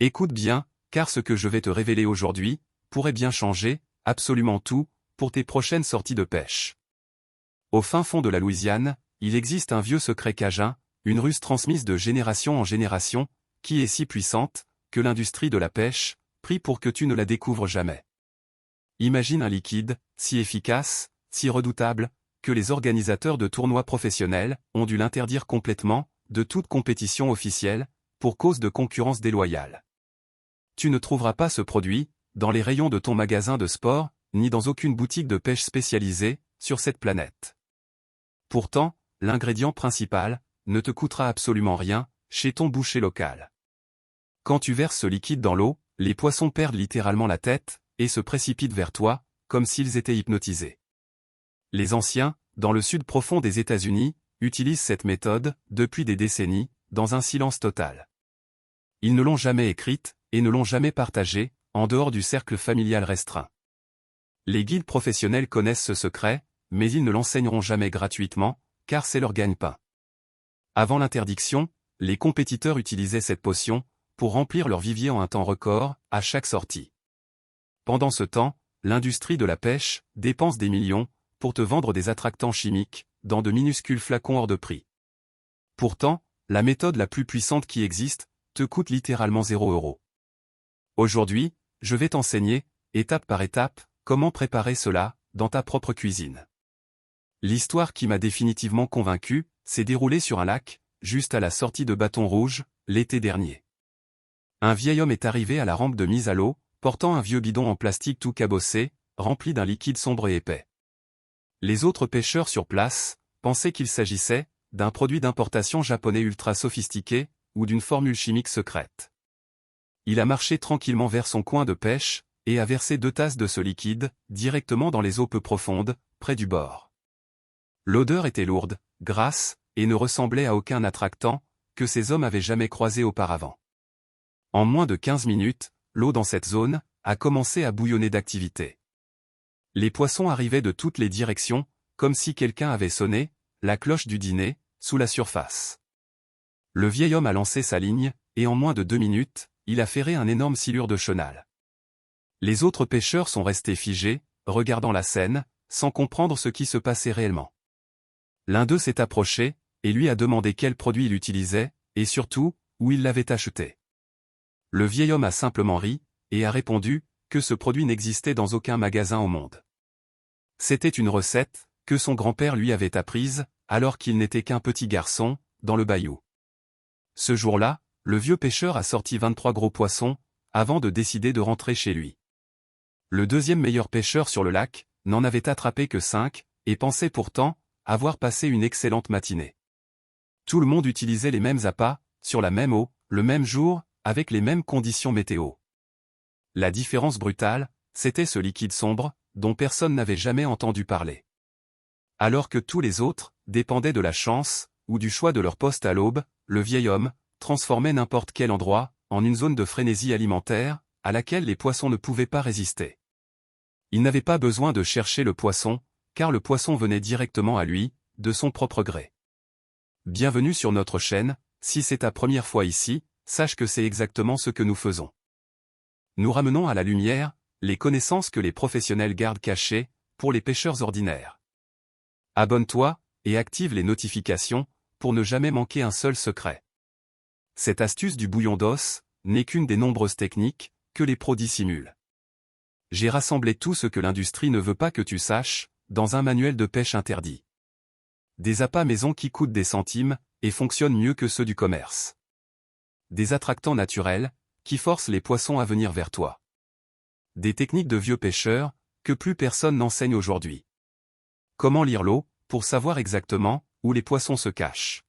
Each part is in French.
Écoute bien, car ce que je vais te révéler aujourd'hui pourrait bien changer, absolument tout, pour tes prochaines sorties de pêche. Au fin fond de la Louisiane, il existe un vieux secret cajun, une ruse transmise de génération en génération, qui est si puissante, que l'industrie de la pêche prie pour que tu ne la découvres jamais. Imagine un liquide, si efficace, si redoutable, que les organisateurs de tournois professionnels ont dû l'interdire complètement de toute compétition officielle, pour cause de concurrence déloyale. Tu ne trouveras pas ce produit dans les rayons de ton magasin de sport, ni dans aucune boutique de pêche spécialisée sur cette planète. Pourtant, l'ingrédient principal ne te coûtera absolument rien chez ton boucher local. Quand tu verses ce liquide dans l'eau, les poissons perdent littéralement la tête et se précipitent vers toi, comme s'ils étaient hypnotisés. Les anciens, dans le sud profond des États-Unis, utilisent cette méthode depuis des décennies, dans un silence total. Ils ne l'ont jamais écrite et ne l'ont jamais partagée, en dehors du cercle familial restreint. Les guides professionnels connaissent ce secret, mais ils ne l'enseigneront jamais gratuitement, car c'est leur gagne-pain. Avant l'interdiction, les compétiteurs utilisaient cette potion pour remplir leur vivier en un temps record, à chaque sortie. Pendant ce temps, l'industrie de la pêche dépense des millions pour te vendre des attractants chimiques dans de minuscules flacons hors de prix. Pourtant, la méthode la plus puissante qui existe te coûte littéralement 0 €. Aujourd'hui, je vais t'enseigner, étape par étape, comment préparer cela dans ta propre cuisine. L'histoire qui m'a définitivement convaincu s'est déroulée sur un lac, juste à la sortie de Bâton Rouge, l'été dernier. Un vieil homme est arrivé à la rampe de mise à l'eau, portant un vieux bidon en plastique tout cabossé, rempli d'un liquide sombre et épais. Les autres pêcheurs sur place pensaient qu'il s'agissait d'un produit d'importation japonais ultra sophistiqué ou d'une formule chimique secrète. Il a marché tranquillement vers son coin de pêche et a versé 2 tasses de ce liquide directement dans les eaux peu profondes, près du bord. L'odeur était lourde, grasse, et ne ressemblait à aucun attractant que ces hommes avaient jamais croisé auparavant. En moins de 15 minutes, l'eau dans cette zone a commencé à bouillonner d'activité. Les poissons arrivaient de toutes les directions, comme si quelqu'un avait sonné la cloche du dîner, sous la surface. Le vieil homme a lancé sa ligne, et en moins de 2 minutes, il a ferré un énorme silure de chenal. Les autres pêcheurs sont restés figés, regardant la scène, sans comprendre ce qui se passait réellement. L'un d'eux s'est approché, et lui a demandé quel produit il utilisait, et surtout, où il l'avait acheté. Le vieil homme a simplement ri, et a répondu que ce produit n'existait dans aucun magasin au monde. C'était une recette que son grand-père lui avait apprise, alors qu'il n'était qu'un petit garçon, dans le bayou. Ce jour-là, le vieux pêcheur a sorti 23 gros poissons, avant de décider de rentrer chez lui. Le deuxième meilleur pêcheur sur le lac n'en avait attrapé que 5, et pensait pourtant avoir passé une excellente matinée. Tout le monde utilisait les mêmes appâts, sur la même eau, le même jour, avec les mêmes conditions météo. La différence brutale, c'était ce liquide sombre, dont personne n'avait jamais entendu parler. Alors que tous les autres dépendaient de la chance, ou du choix de leur poste à l'aube, le vieil homme transformait n'importe quel endroit en une zone de frénésie alimentaire, à laquelle les poissons ne pouvaient pas résister. Il n'avait pas besoin de chercher le poisson, car le poisson venait directement à lui, de son propre gré. Bienvenue sur notre chaîne, si c'est ta première fois ici, sache que c'est exactement ce que nous faisons. Nous ramenons à la lumière les connaissances que les professionnels gardent cachées pour les pêcheurs ordinaires. Abonne-toi et active les notifications pour ne jamais manquer un seul secret. Cette astuce du bouillon d'os n'est qu'une des nombreuses techniques que les pros dissimulent. J'ai rassemblé tout ce que l'industrie ne veut pas que tu saches dans un manuel de pêche interdit. Des appâts maison qui coûtent des centimes et fonctionnent mieux que ceux du commerce. Des attractants naturels qui forcent les poissons à venir vers toi. Des techniques de vieux pêcheurs que plus personne n'enseigne aujourd'hui. Comment lire l'eau pour savoir exactement où les poissons se cachent.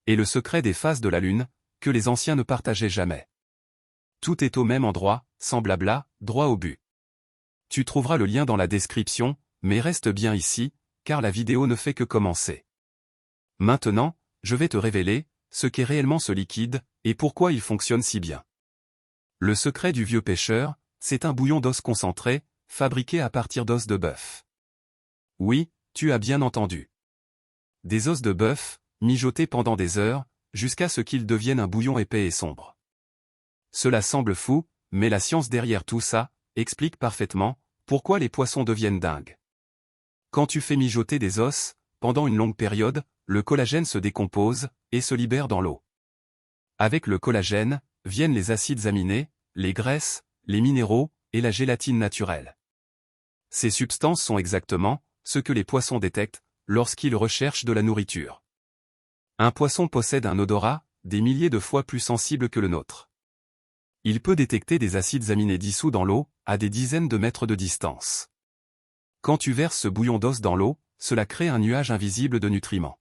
Et le secret des phases de la lune que les anciens ne partageaient jamais. Tout est au même endroit, sans blabla, droit au but. Tu trouveras le lien dans la description, mais reste bien ici, car la vidéo ne fait que commencer. Maintenant, je vais te révéler ce qu'est réellement ce liquide et pourquoi il fonctionne si bien. Le secret du vieux pêcheur, c'est un bouillon d'os concentré, fabriqué à partir d'os de bœuf. Oui, tu as bien entendu. Des os de bœuf, mijotés pendant des heures, jusqu'à ce qu'ils deviennent un bouillon épais et sombre. Cela semble fou, mais la science derrière tout ça explique parfaitement pourquoi les poissons deviennent dingues. Quand tu fais mijoter des os, pendant une longue période, le collagène se décompose et se libère dans l'eau. Avec le collagène, viennent les acides aminés, les graisses, les minéraux et la gélatine naturelle. Ces substances sont exactement ce que les poissons détectent lorsqu'ils recherchent de la nourriture. Un poisson possède un odorat des milliers de fois plus sensible que le nôtre. Il peut détecter des acides aminés dissous dans l'eau à des dizaines de mètres de distance. Quand tu verses ce bouillon d'os dans l'eau, cela crée un nuage invisible de nutriments.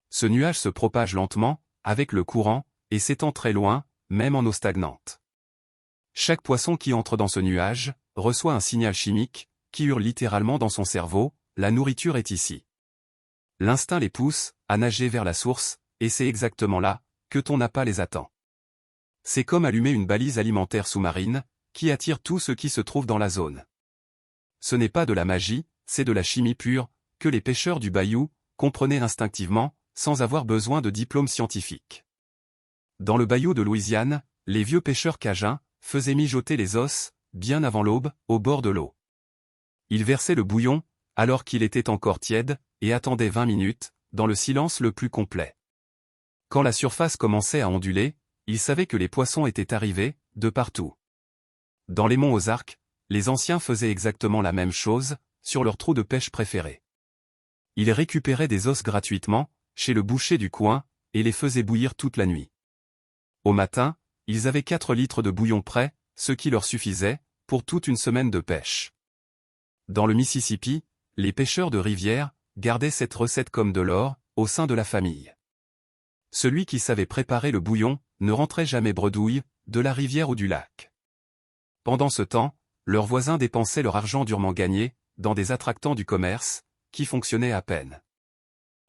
Ce nuage se propage lentement, avec le courant, et s'étend très loin, même en eau stagnante. Chaque poisson qui entre dans ce nuage reçoit un signal chimique qui hurle littéralement dans son cerveau, la nourriture est ici. L'instinct les pousse à nager vers la source, et c'est exactement là que ton appât les attend. C'est comme allumer une balise alimentaire sous-marine, qui attire tout ce qui se trouve dans la zone. Ce n'est pas de la magie, c'est de la chimie pure, que les pêcheurs du bayou comprenaient instinctivement, sans avoir besoin de diplôme scientifique. Dans le bayou de Louisiane, les vieux pêcheurs cajuns faisaient mijoter les os, bien avant l'aube, au bord de l'eau. Ils versaient le bouillon, alors qu'il était encore tiède, et attendaient 20 minutes, dans le silence le plus complet. Quand la surface commençait à onduler, ils savaient que les poissons étaient arrivés, de partout. Dans les monts Ozarks, les anciens faisaient exactement la même chose, sur leur trou de pêche préféré. Ils récupéraient des os gratuitement, chez le boucher du coin, et les faisaient bouillir toute la nuit. Au matin, ils avaient 4 litres de bouillon prêt, ce qui leur suffisait, pour toute une semaine de pêche. Dans le Mississippi, les pêcheurs de rivière gardaient cette recette comme de l'or, au sein de la famille. Celui qui savait préparer le bouillon ne rentrait jamais bredouille, de la rivière ou du lac. Pendant ce temps, leurs voisins dépensaient leur argent durement gagné, dans des attractants du commerce, qui fonctionnaient à peine.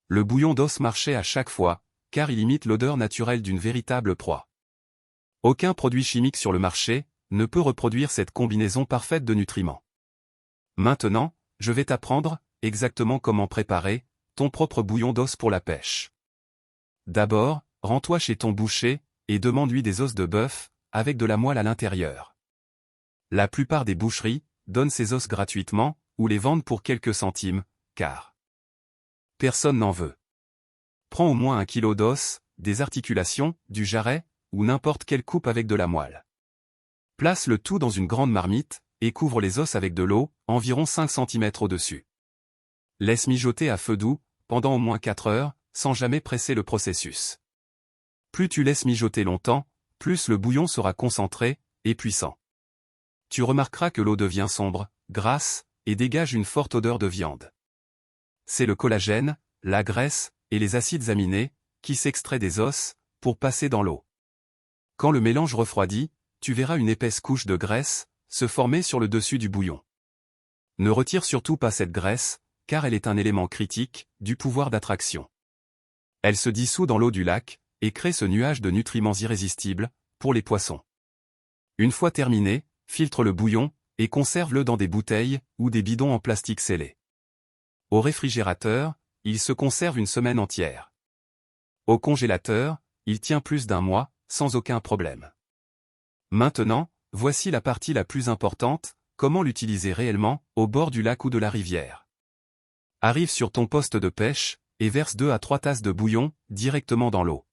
Le bouillon d'os marchait à chaque fois, car il imite l'odeur naturelle d'une véritable proie. Aucun produit chimique sur le marché ne peut reproduire cette combinaison parfaite de nutriments. Maintenant, je vais t'apprendre exactement comment préparer ton propre bouillon d'os pour la pêche. D'abord, rends-toi chez ton boucher et demande-lui des os de bœuf avec de la moelle à l'intérieur. La plupart des boucheries donnent ces os gratuitement ou les vendent pour quelques centimes, car personne n'en veut. Prends au moins 1 kilo d'os, des articulations, du jarret ou n'importe quelle coupe avec de la moelle. Place le tout dans une grande marmite et couvre les os avec de l'eau, environ 5 cm au-dessus. Laisse mijoter à feu doux pendant au moins 4 heures, sans jamais presser le processus. Plus tu laisses mijoter longtemps, plus le bouillon sera concentré et puissant. Tu remarqueras que l'eau devient sombre, grasse, et dégage une forte odeur de viande. C'est le collagène, la graisse et les acides aminés qui s'extraient des os pour passer dans l'eau. Quand le mélange refroidit, tu verras une épaisse couche de graisse se former sur le dessus du bouillon. Ne retire surtout pas cette graisse, car elle est un élément critique du pouvoir d'attraction. Elle se dissout dans l'eau du lac et crée ce nuage de nutriments irrésistibles pour les poissons. Une fois terminé, filtre le bouillon et conserve-le dans des bouteilles ou des bidons en plastique scellé. Au réfrigérateur, il se conserve une semaine entière. Au congélateur, il tient plus d'1 mois, sans aucun problème. Maintenant, voici la partie la plus importante, comment l'utiliser réellement, au bord du lac ou de la rivière. Arrive sur ton poste de pêche, et verse 2 à 3 tasses de bouillon, directement dans l'eau.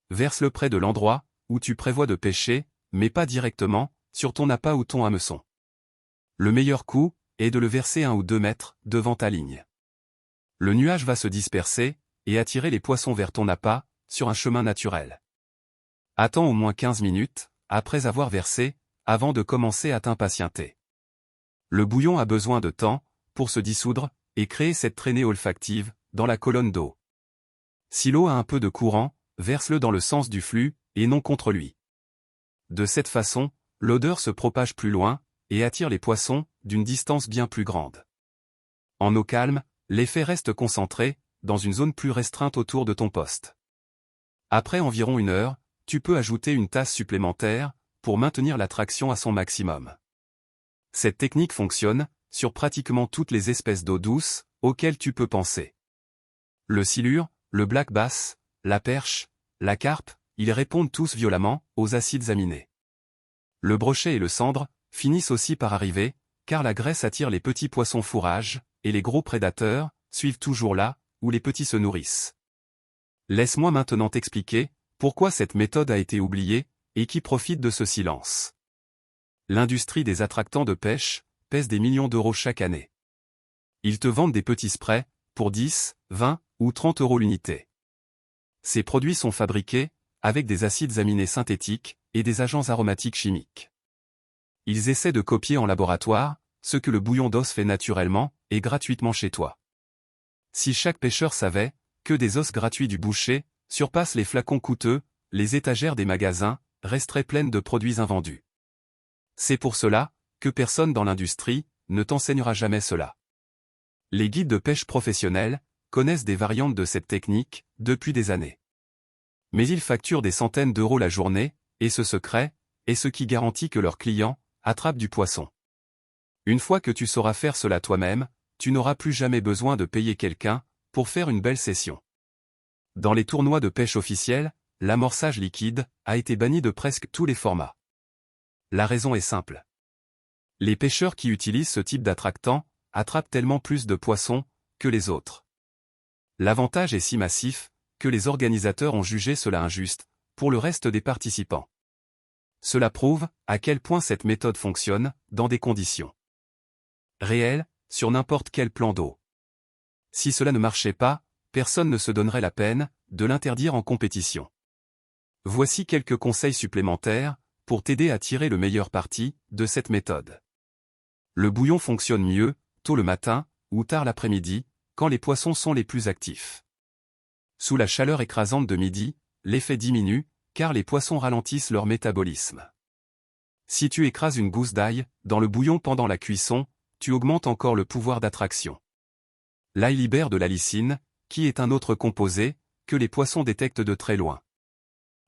Verse-le près de l'endroit où tu prévois de pêcher, mais pas directement, sur ton appât ou ton hameçon. Le meilleur coup est de le verser 1 ou 2 mètres devant ta ligne. Le nuage va se disperser et attirer les poissons vers ton appât, sur un chemin naturel. Attends au moins 15 minutes, après avoir versé, avant de commencer à t'impatienter. Le bouillon a besoin de temps pour se dissoudre et créer cette traînée olfactive dans la colonne d'eau. Si l'eau a un peu de courant, verse-le dans le sens du flux et non contre lui. De cette façon, l'odeur se propage plus loin et attire les poissons d'une distance bien plus grande. En eau calme, l'effet reste concentré dans une zone plus restreinte autour de ton poste. Après environ 1 heure, tu peux ajouter une tasse supplémentaire pour maintenir l'attraction à son maximum. Cette technique fonctionne sur pratiquement toutes les espèces d'eau douce auxquelles tu peux penser. Le silure, le black bass, la perche, la carpe ils répondent tous violemment aux acides aminés. Le brochet et le cendre finissent aussi par arriver, car la graisse attire les petits poissons fourrages, et les gros prédateurs suivent toujours là où les petits se nourrissent. Laisse-moi maintenant t'expliquer pourquoi cette méthode a été oubliée et qui profite de ce silence. L'industrie des attractants de pêche pèse des millions d'euros chaque année. Ils te vendent des petits sprays pour 10, 20 ou 30 euros l'unité. Ces produits sont fabriqués avec des acides aminés synthétiques et des agents aromatiques chimiques. Ils essaient de copier en laboratoire ce que le bouillon d'os fait naturellement et gratuitement chez toi. Si chaque pêcheur savait que des os gratuits du boucher surpassent les flacons coûteux, les étagères des magasins resteraient pleines de produits invendus. C'est pour cela que personne dans l'industrie ne t'enseignera jamais cela. Les guides de pêche professionnels connaissent des variantes de cette technique depuis des années. Mais ils facturent des centaines d'euros la journée, et ce secret est ce qui garantit que leurs clients attrapent du poisson. Une fois que tu sauras faire cela toi-même, tu n'auras plus jamais besoin de payer quelqu'un pour faire une belle session. Dans les tournois de pêche officiels, l'amorçage liquide a été banni de presque tous les formats. La raison est simple. Les pêcheurs qui utilisent ce type d'attractant attrapent tellement plus de poissons que les autres. L'avantage est si massif que les organisateurs ont jugé cela injuste pour le reste des participants. Cela prouve à quel point cette méthode fonctionne dans des conditions réelles, sur n'importe quel plan d'eau. Si cela ne marchait pas, personne ne se donnerait la peine de l'interdire en compétition. Voici quelques conseils supplémentaires pour t'aider à tirer le meilleur parti de cette méthode. Le bouillon fonctionne mieux tôt le matin ou tard l'après-midi, quand les poissons sont les plus actifs. Sous la chaleur écrasante de midi, l'effet diminue, car les poissons ralentissent leur métabolisme. Si tu écrases une gousse d'ail dans le bouillon pendant la cuisson, tu augmentes encore le pouvoir d'attraction. L'ail libère de la lysine, qui est un autre composé que les poissons détectent de très loin.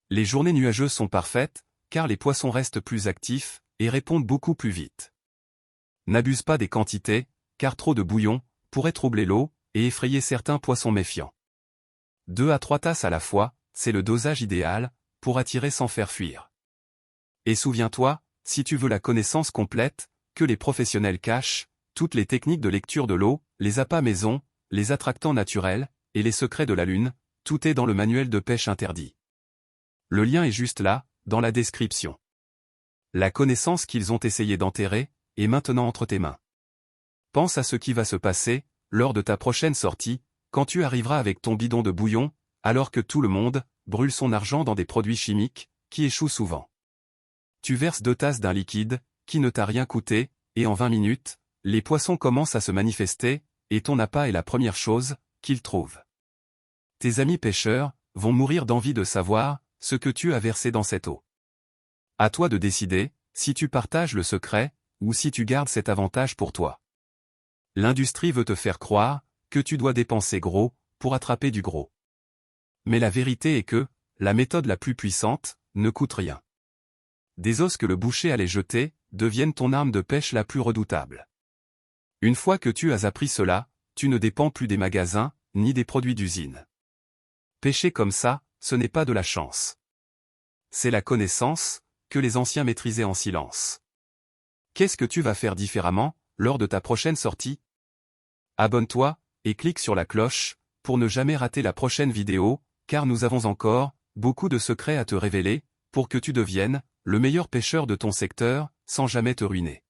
Les journées nuageuses sont parfaites, car les poissons restent plus actifs et répondent beaucoup plus vite. N'abuse pas des quantités, car trop de bouillon pourrait troubler l'eau et effrayer certains poissons méfiants. 2 à 3 tasses à la fois, c'est le dosage idéal pour attirer sans faire fuir. Et souviens-toi, si tu veux la connaissance complète, que les professionnels cachent, toutes les techniques de lecture de l'eau, les appâts maison, les attractants naturels, et les secrets de la lune, tout est dans le manuel de pêche interdit. Le lien est juste là, dans la description. La connaissance qu'ils ont essayé d'enterrer est maintenant entre tes mains. Pense à ce qui va se passer lors de ta prochaine sortie, quand tu arriveras avec ton bidon de bouillon, alors que tout le monde brûle son argent dans des produits chimiques qui échouent souvent. Tu verses 2 tasses d'un liquide qui ne t'a rien coûté, et en 20 minutes, les poissons commencent à se manifester, et ton appât est la première chose qu'ils trouvent. Tes amis pêcheurs vont mourir d'envie de savoir ce que tu as versé dans cette eau. À toi de décider si tu partages le secret ou si tu gardes cet avantage pour toi. L'industrie veut te faire croire que tu dois dépenser gros pour attraper du gros. Mais la vérité est que la méthode la plus puissante ne coûte rien. Des os que le boucher allait jeter deviennent ton arme de pêche la plus redoutable. Une fois que tu as appris cela, tu ne dépends plus des magasins ni des produits d'usine. Pêcher comme ça, ce n'est pas de la chance. C'est la connaissance que les anciens maîtrisaient en silence. Qu'est-ce que tu vas faire différemment lors de ta prochaine sortie? Abonne-toi et clique sur la cloche pour ne jamais rater la prochaine vidéo, car nous avons encore beaucoup de secrets à te révéler pour que tu deviennes le meilleur pêcheur de ton secteur sans jamais te ruiner.